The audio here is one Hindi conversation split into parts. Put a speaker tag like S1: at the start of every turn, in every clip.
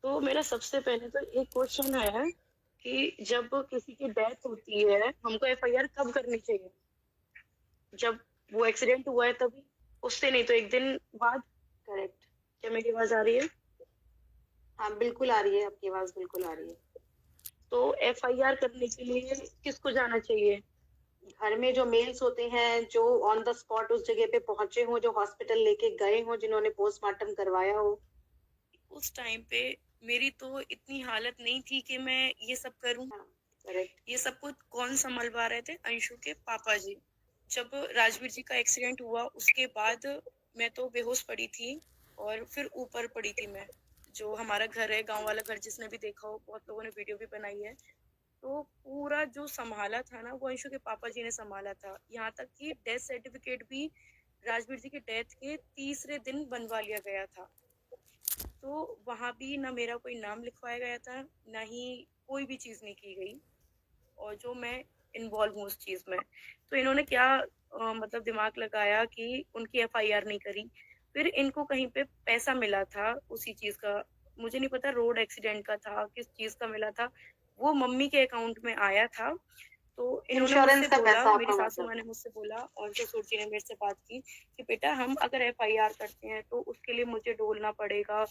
S1: तो मेरा सबसे पहले तो एक क्वेश्चन है कि जब किसी की डेथ होती है हमको एफआईआर कब करनी चाहिए? जब वो एक्सीडेंट हुआ है तभी? उससे नहीं तो एक दिन बाद? करेक्ट। क्या मेरी आवाज आ रही है?
S2: हाँ बिल्कुल आ रही है, आपकी आवाज बिल्कुल आ रही है।
S1: तो एफआईआर करने के लिए किसको जाना चाहिए?
S2: घर में जो मेल्स होते हैं, जो ऑन द स्पॉट उस जगह पे पहुंचे हों, जो हॉस्पिटल लेके गए हों, जिन्होंने पोस्टमार्टम करवाया हो।
S1: उस टाइम पे मेरी तो इतनी हालत नहीं थी कि मैं ये सब करूं।
S2: हाँ करेक्ट।
S1: ये सब कुछ कौन संभलवा रहे थे? अंशु के पापा जी। जब राजवीर जी का एक्सीडेंट हुआ उसके बाद मैं तो बेहोश पड़ी थी और फिर ऊपर पड़ी थी मैं। जो हमारा घर है, गांव वाला घर, जिसने भी देखा हो, बहुत लोगों ने वीडियो भी बनाई है। तो पूरा जो संभाला था ना वो अंशु के पापा जी ने संभाला था। यहाँ तक कि डेथ सर्टिफिकेट भी राजवीर जी की डेथ के तीसरे दिन बनवा लिया गया था। तो वहां भी ना मेरा कोई नाम लिखवाया गया था, ना ही कोई भी चीज नहीं की गई। और जो मैं इन्वॉल्व हूँ उस चीज में, तो इन्होंने क्या मतलब दिमाग लगाया कि उनकी एफआईआर नहीं करी। फिर इनको कहीं पे पैसा मिला था उसी चीज का, मुझे नहीं पता रोड एक्सीडेंट का था किस चीज का मिला था, वो मम्मी के अकाउंट में आया था। तो इन्होंने
S2: इंश्योरेंस
S1: मुझसे
S2: का
S1: बोला,
S2: पैसा
S1: मेरी
S2: आपका
S1: सासू
S2: मतलब
S1: माँ ने
S2: है?
S1: मुझसे बोला और ससुर जी ने मेरे से बात की कि बेटा हम अगर एफआईआर करते हैं तो उसके लिए मुझे डोलना पड़ेगा।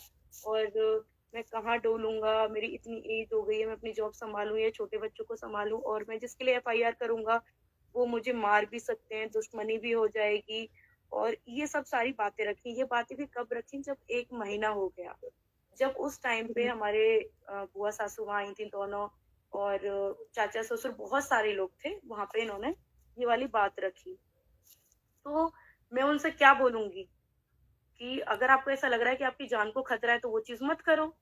S1: और मैं कहाँ डोलूंगा, मेरी इतनी एज हो गई है, मैं अपनी जॉब संभालूं या छोटे बच्चों को संभालूं, और मैं जिसके लिए एफआईआर करूंगा वो मुझे मार भी सकते हैं, दुश्मनी भी हो जाएगी। और ये सब सारी बातें रखी। ये बातें भी कब रखी? जब 1 महीना हो गया। जब उस टाइम पे हमारे बुआ सासू वहां आई थी दोनों, और चाचा ससुर, बहुत सारे लोग थे वहां पे, इन्होंने ये वाली बात रखी। तो मैं उनसे क्या बोलूंगी कि अगर आपको ऐसा लग रहा है कि आपकी जान को खतरा है तो वो चीज मत करो।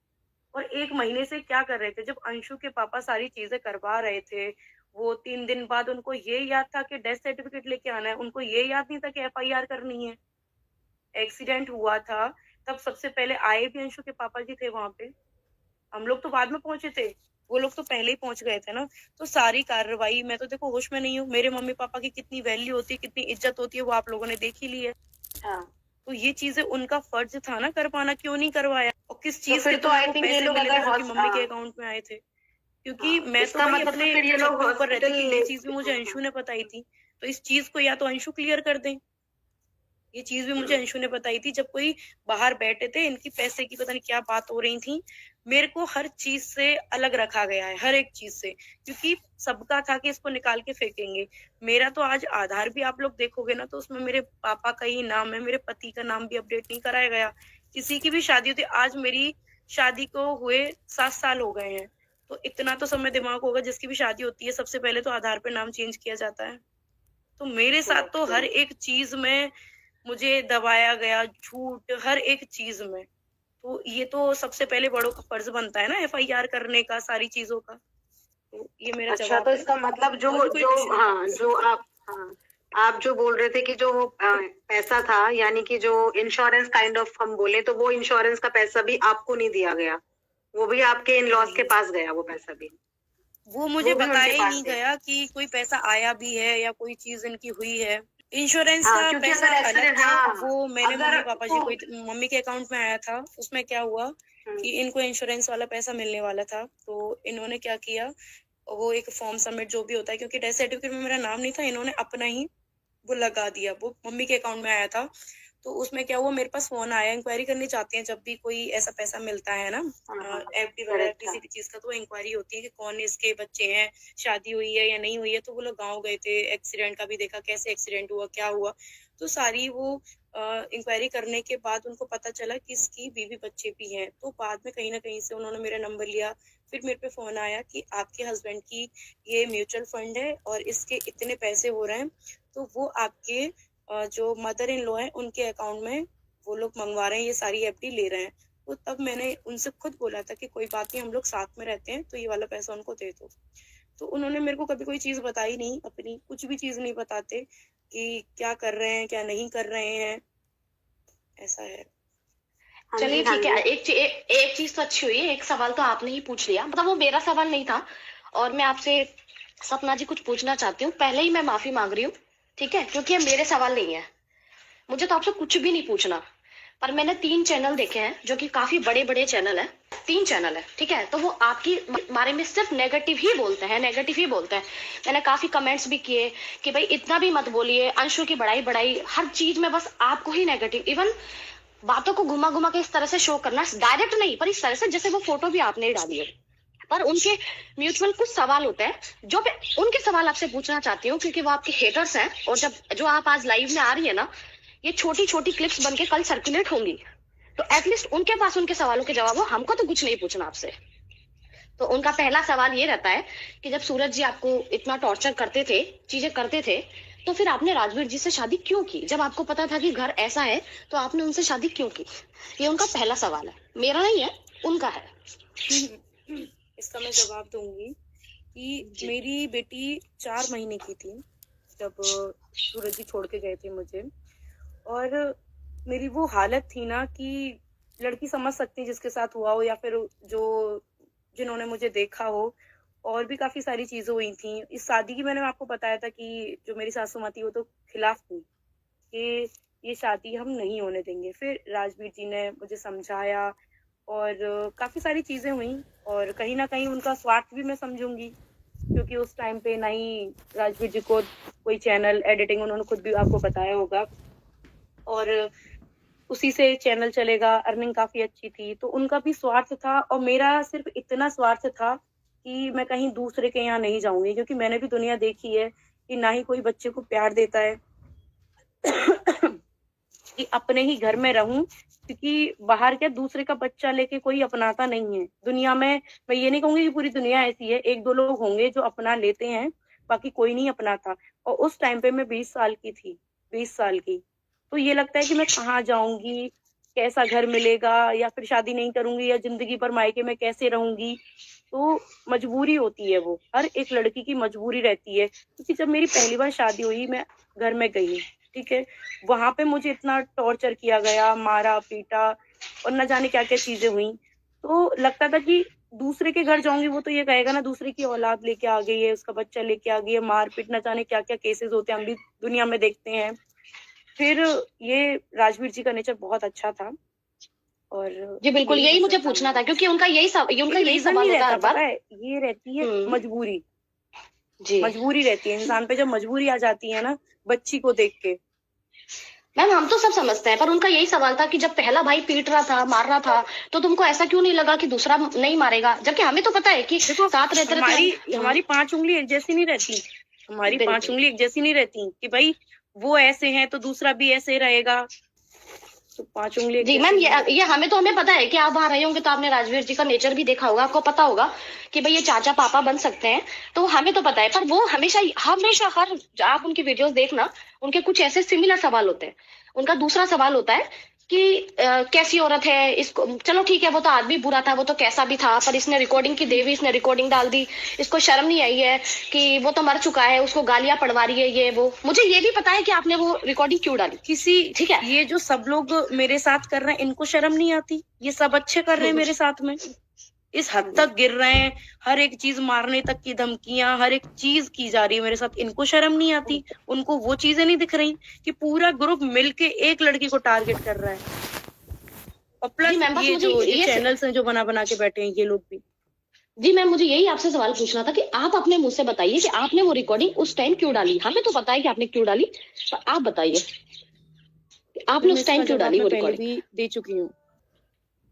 S1: और 1 महीने से क्या कर रहे थे? जब अंशु के पापा सारी चीजें करवा रहे थे, वो 3 दिन बाद उनको ये याद था कि डेथ सर्टिफिकेट लेके आना है, उनको ये याद नहीं था कि एफआईआर करनी है। एक्सीडेंट हुआ था तब सबसे पहले आए भी अंशु के पापा जी थे वहां पे। हम लोग तो बाद में पहुंचे थे, वो लोग तो पहले ही पहुंच गए थे ना। तो सारी कार्रवाई, मैं तो देखो होश में नहीं हूँ, मेरे मम्मी पापा की कितनी वैल्यू होती है, कितनी इज्जत होती है, वो आप लोगों ने देख ही ली है।
S2: हाँ
S1: तो ये चीजें उनका फर्ज था ना करवाना, क्यों नहीं करवाया? और किस
S2: तो
S1: चीज के
S2: फिर तो
S1: तुम्हें
S2: आई
S1: वो
S2: थिंक ये
S1: पैसे
S2: लोग
S1: मिले थे
S2: अगर
S1: जो कि मम्मी के अकाउंट में आए थे? क्योंकि
S2: हाँ,
S1: मैं तो
S2: इसका
S1: भाई
S2: मतलब तो
S1: अपने
S2: फिर ये
S1: छत
S2: लोग
S1: पे ऊपर रहती
S2: हॉस्पिटल
S1: कि ये
S2: ले।
S1: चीज भी मुझे
S2: हाँ
S1: अंशु
S2: हाँ।
S1: ने बताई थी। तो इस चीज को या तो अंशु क्लियर कर दें। ये चीज भी मुझे अंशु ने बताई थी जब कोई बाहर बैठे थे, इनकी पैसे की पता नहीं क्या बात हो रही थी। मेरे को हर चीज से अलग रखा गया है, हर एक चीज से, क्योंकि सबका था कि इसको निकाल के फेंकेंगे। मेरा तो आज आधार भी आप लोग देखोगे ना तो उसमें मेरे पापा का ही नाम है, मेरे पति का नाम भी अपडेट नहीं कराया गया। किसी की भी शादी होती, आज मेरी शादी को हुए 7 साल हो गए हैं। तो इतना तो समय दिमाग होगा, जिसकी भी शादी होती है सबसे पहले तो आधार पे नाम चेंज किया जाता है। तो मेरे साथ
S2: करेक्ट
S1: तो हर
S2: करेक्ट।
S1: एक चीज में मुझे दबाया गया, झूठ हर एक चीज में। तो ये तो सबसे पहले बड़ों का फर्ज बनता है ना एफआईआर करने का, सारी चीजों का। तो ये मेरा
S2: अच्छा
S1: जवाब
S2: तो
S1: है।
S2: इसका मतलब जो
S1: और भी कोई
S2: जो
S1: क्वेश्चन है?
S2: हाँ जो आप हाँ आप जो बोल रहे थे कि जो पैसा था, यानी कि जो इंश्योरेंस काइंड ऑफ हम बोले, तो वो इंश्योरेंस का पैसा भी आपको नहीं दिया गया, वो भी आपके इन लॉज के
S1: नहीं,
S2: पास गया, वो पैसा भी?
S1: वो मुझे
S2: वो भी उनके
S1: बताया ही
S2: पास
S1: नहीं
S2: गया?
S1: गया कि कोई पैसा आया भी है या कोई चीज इनकी हुई है। इंश्योरेंस
S2: हाँ
S1: का
S2: क्योंकि
S1: पैसा
S2: अगर
S1: अलग
S2: एक्सीडेंट,
S1: था,
S2: हाँ
S1: वो मैंने
S2: अगर
S1: मम्मी पापा जी
S2: तो
S1: को, मम्मी के अकाउंट में आया था। उसमें क्या हुआ
S2: हम्म,
S1: कि इनको इंश्योरेंस वाला पैसा मिलने वाला था, तो इन्होंने क्या किया, वो एक फॉर्म सबमिट जो भी होता है, क्योंकि डेथ सर्टिफिकेट में मेरा नाम नहीं था, इन्होंने अपना ही वो लगा दिया, वो मम्मी के अकाउंट में आया था। तो उसमें क्या हुआ, मेरे पास फोन आया, इंक्वायरी करनी चाहते हैं जब भी कोई ऐसा पैसा मिलता है ना,
S2: हाँ हाँ
S1: एफडी वगैरह
S2: करेक्ट।
S1: किसी
S2: हाँ
S1: भी चीज का, तो इंक्वायरी होती है कि कौन इसके बच्चे हैं, शादी हुई है या नहीं हुई है। तो वो लोग गाँव गए थे, एक्सीडेंट का भी देखा, कैसे एक्सीडेंट हुआ, क्या हुआ। तो सारी वो इंक्वायरी करने के बाद उनको पता चला कि इसकी बीवी बच्चे भी हैं। तो बाद में कहीं ना कहीं से उन्होंने मेरा नंबर लिया। फिर मेरे पे फोन आया कि आपके हस्बैंड की ये म्यूचुअल फंड है और इसके इतने पैसे हो रहे हैं, तो वो आपके जो मदर इन लॉ है उनके अकाउंट में वो लोग मंगवा रहे हैं, ये सारी एफडी ले रहे हैं। तो तब मैंने उनसे खुद बोला था कि कोई बात नहीं, हम लोग साथ में रहते हैं, तो ये वाला पैसा उनको दे दो। तो उन्होंने मेरे को कभी कोई चीज बताई नहीं, अपनी कुछ भी चीज नहीं बताते कि क्या कर रहे हैं क्या नहीं कर रहे हैं। ऐसा है।
S2: हाँ जी
S3: चलिए
S2: हाँ
S3: ठीक है।
S2: जी।
S3: एक चीज तो अच्छी हुई, एक सवाल तो आपने ही पूछ लिया, मतलब वो मेरा सवाल नहीं था। और मैं आपसे सपना जी कुछ पूछना चाहती हूँ, पहले ही मैं माफी मांग रही हूँ, ठीक है, क्योंकि ये मेरे सवाल नहीं है। मुझे तो आपसे कुछ भी नहीं पूछना। पर मैंने 3 चैनल देखे हैं जो कि काफी बड़े बड़े चैनल है, 3 चैनल है, ठीक है। तो वो आपकी बारे में सिर्फ नेगेटिव ही बोलते हैं, नेगेटिव ही बोलते हैं। मैंने काफी कमेंट्स भी किए कि भाई इतना भी मत बोलिए, अंशु की बड़ाई बड़ाई, हर चीज में बस आपको ही नेगेटिव, इवन बातों को घुमा घुमा के इस तरह से शो करना, डायरेक्ट नहीं पर इस तरह से, जैसे वो फोटो भी आपने ही डाली है। पर उनके म्यूचुअल कुछ सवाल होते हैं जो मैं उनके सवाल आपसे पूछना चाहती हूँ, क्योंकि वो आपके हेटर्स हैं। और जब जो आप आज लाइव में आ रही है ना, ये छोटी छोटी क्लिप्स बन के कल सर्कुलेट होंगी, तो एटलीस्ट उनके पास उनके सवालों के जवाब हो, हमको तो कुछ नहीं पूछना आपसे। तो उनका पहला सवाल ये रहता है कि जब सूरज जी आपको इतना टॉर्चर करते थे, चीजें करते थे, तो फिर आपने राजवीर जी से शादी क्यों की? जब आपको पता था कि घर ऐसा है तो आपने उनसे शादी क्यों की? ये उनका पहला सवाल है, मेरा नहीं है, उनका है।
S1: इसका मैं जवाब दूंगी कि मेरी बेटी 4 महीने की थी जब सूरज जी छोड़ के गए थे मुझे, और मेरी वो हालत थी ना कि लड़की समझ सकती है जिसके साथ हुआ हो, या फिर जो जिन्होंने मुझे देखा हो। और भी काफी सारी चीजें हुई थी इस शादी की। मैंने आपको बताया था कि जो मेरी सासू माँ थी वो तो खिलाफ थी कि ये शादी हम नहीं होने देंगे। फिर राजवीर जी ने मुझे समझाया और काफी सारी चीजें हुई, और कहीं ना कहीं उनका स्वार्थ भी मैं समझूंगी, क्योंकि उस टाइम पे ना ही राजवीर जी को कोई चैनल एडिटिंग, उन्होंने खुद भी आपको बताया होगा, और उसी से चैनल चलेगा, अर्निंग काफी अच्छी थी, तो उनका भी स्वार्थ था। और मेरा सिर्फ इतना स्वार्थ था कि मैं कहीं दूसरे के यहाँ नहीं जाऊंगी, क्योंकि मैंने भी दुनिया देखी है कि ना ही कोई बच्चे को प्यार देता है कि अपने ही घर में रहूं, क्योंकि बाहर क्या दूसरे का बच्चा लेके कोई अपनाता नहीं है दुनिया में। मैं ये नहीं कहूंगी कि पूरी दुनिया ऐसी है, 1-2 लोग होंगे जो अपना लेते हैं, बाकी कोई नहीं अपनाता। और उस टाइम पे मैं 20 साल की थी, 20 साल की। तो ये लगता है कि मैं कहाँ जाऊंगी, कैसा घर मिलेगा, या फिर शादी नहीं करूंगी, या जिंदगी भर मायके में कैसे रहूंगी। तो मजबूरी होती है, वो हर एक लड़की की मजबूरी रहती है। क्योंकि जब मेरी पहली बार शादी हुई, मैं घर में गई, ठीक है, वहां पे मुझे इतना टॉर्चर किया गया, मारा पीटा, और न जाने क्या क्या चीजें हुई। तो लगता था कि दूसरे के घर जाऊंगी, वो तो ये कहेगा ना दूसरे की औलाद लेके आ गई है, उसका बच्चा लेके आ गई है, मारपीट, न जाने क्या क्या केसेस होते हैं, हम भी दुनिया में देखते हैं। फिर ये राजवीर जी का नेचर बहुत अच्छा था, और
S3: जी बिल्कुल, यही मुझे पूछना था, क्योंकि उनका यही सवाल होता है।
S1: पता है, ये रहती है मजबूरी जी, मजबूरी रहती है इंसान पे। जब मजबूरी आ जाती है ना बच्ची को देख के।
S3: मैम हम तो सब समझते हैं, पर उनका यही सवाल था कि जब पहला भाई पीट रहा था, मार रहा था, तो तुमको ऐसा क्यों नहीं लगा कि दूसरा नहीं मारेगा? जबकि हमें तो पता है कि साथ रहते
S1: हमारी 5 उंगली एक जैसी नहीं रहती, हमारी 5 उंगली एक जैसी नहीं रहती कि भाई वो ऐसे हैं तो दूसरा भी ऐसे रहेगा। तो 5 उंगली
S3: जी मैम, ये हमें पता है कि आप वहां रहे होंगे तो आपने राजवीर जी का नेचर भी देखा होगा, आपको पता होगा कि भाई ये चाचा पापा बन सकते हैं, तो हमें तो पता है। पर वो हमेशा हर आप उनकी वीडियोस देखना, उनके कुछ ऐसे सिमिलर सवाल होते हैं। उनका दूसरा सवाल होता है कि कैसी औरत है इसको, चलो ठीक है वो तो आदमी बुरा था, वो तो कैसा भी था, पर इसने रिकॉर्डिंग की देवी, इसने रिकॉर्डिंग डाल दी, इसको शर्म नहीं आई है कि वो तो मर चुका है, उसको गालियां पड़वा रही है ये वो। मुझे ये भी पता है कि आपने वो रिकॉर्डिंग क्यों डाली,
S1: किसी,
S3: ठीक है।
S1: ये जो सब लोग मेरे साथ कर रहे हैं इनको शर्म नहीं आती? ये सब अच्छे कर रहे हैं मेरे साथ में, इस हद तक गिर रहे हैं, हर एक चीज मारने तक की धमकियां, हर एक चीज की जा रही है मेरे साथ, इनको शर्म नहीं आती? उनको वो चीजें नहीं दिख रही कि पूरा ग्रुप मिलके एक लड़की को टारगेट कर रहा है? और प्लस ये जो चैनल्स हैं जो बना के बैठे हैं ये लोग भी।
S3: जी मैम, मुझे यही आपसे सवाल पूछना था कि आप अपने मुंह से बताइए कि आपने वो रिकॉर्डिंग उस टाइम क्यों डाली। हमें तो पता है कि आपने क्यों डाली, पर आप बताइए आपने उस टाइम क्यों डाली वो रिकॉर्डिंग।
S1: भी दे चुकी हूँ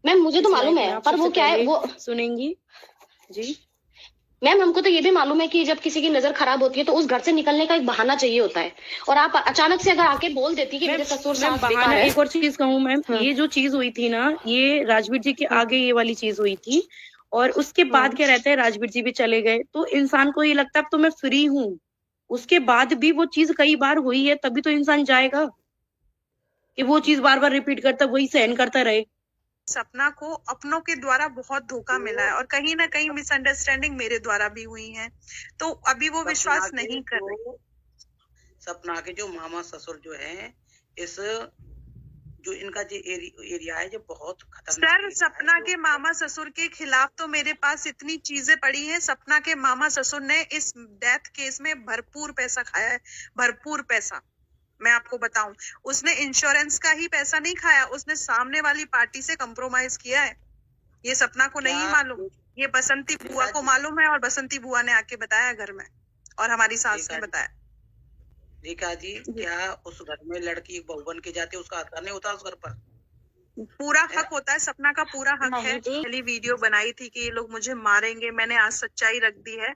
S3: मैम, मुझे तो मालूम है, पर वो क्या है वो
S1: सुनेंगी जी।
S3: मैम हमको तो ये भी मालूम है कि जब किसी की नजर खराब होती है तो उस घर से निकलने का एक बहाना चाहिए होता है, और आप अचानक से अगर आके बोल देती कि मेरे ससुर सास बेकार है।
S1: एक और चीज कहूँ मैम, ये जो चीज हुई थी ना, ये राजवीर जी के आगे ये वाली चीज हुई थी, और उसके बाद क्या रहता है, राजवीर जी भी चले गए तो इंसान को ये लगता है अब तो मैं फ्री हूँ। उसके बाद भी वो चीज कई बार हुई है, तभी तो इंसान जाएगा कि वो चीज बार बार रिपीट करता, वही सहन करता रहे।
S4: सपना को अपनों के द्वारा बहुत धोखा मिला है, और कहीं ना कहीं मिसअंडरस्टैंडिंग मेरे द्वारा भी हुई है, तो अभी वो विश्वास नहीं कर रही।
S5: सपना के जो मामा ससुर जो है, इस जो इनका जो एरिया है जो बहुत खतरनाक
S4: सर, सपना के मामा ससुर के खिलाफ तो मेरे पास इतनी चीजें पड़ी हैं। सपना के मामा ससुर ने इस डेथ केस में भरपूर पैसा खाया है, भरपूर पैसा। मैं आपको बताऊं, उसने इंश्योरेंस का ही पैसा नहीं खाया, उसने सामने वाली पार्टी से कंप्रोमाइज किया है। ये सपना को नहीं मालूम, ये बसंती बुआ को मालूम है, और बसंती बुआ ने आके बताया घर में, और हमारी सास ने बताया।
S5: रेखा जी, क्या उस घर में लड़की बहू बन के जाती है, उसका अधिकार नहीं होता उस घर पर?
S4: पूरा हक होता है, सपना का पूरा हक है। पहली वीडियो बनाई थी कि ये लोग मुझे मारेंगे, मैंने आज सच्चाई रख दी है।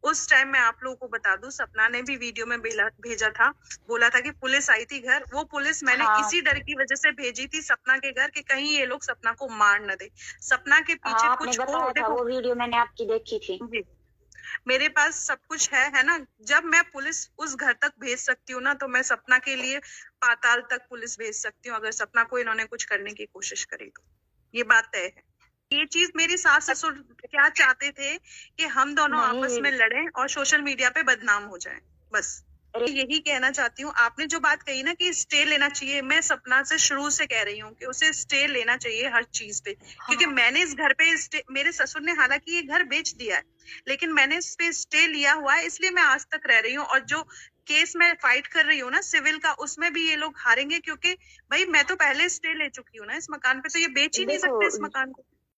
S4: उस टाइम मैं आप लोगों को बता दूं, सपना ने भी वीडियो में भेजा था, बोला था कि पुलिस आई थी घर। वो पुलिस मैंने इसी डर की वजह से भेजी थी सपना के घर कि कहीं ये लोग सपना को मार न दे, सपना के पीछे कुछ हो। देखो
S6: वो वीडियो मैंने आपकी देखी थी
S4: जी, मेरे पास सब कुछ है ना। जब मैं पुलिस उस घर तक भेज सकती हूँ ना, तो मैं सपना के लिए पाताल तक पुलिस भेज सकती हूँ, अगर सपना को इन्होंने कुछ करने की कोशिश करी तो। ये बात तय है। ये चीज मेरी सास ससुर क्या चाहते थे कि हम दोनों आपस में लड़ें और सोशल मीडिया पे बदनाम हो जाएं, बस यही कहना चाहती हूँ। आपने जो बात कही ना कि स्टे लेना चाहिए, मैं सपना से शुरू से कह रही हूँ कि उसे स्टे लेना चाहिए हर चीज पे, क्योंकि मैंने इस घर पे मेरे ससुर ने हालांकि ये घर बेच दिया है, लेकिन मैंने इस पे स्टे लिया हुआ है, इसलिए मैं आज तक रह रही हूँ। और जो केस मैं फाइट कर रही हूँ ना सिविल का, उसमें भी ये लोग हारेंगे, क्योंकि भाई मैं तो पहले स्टे ले चुकी हूँ ना इस मकान पे, तो ये बेच ही नहीं सकते इस मकान को।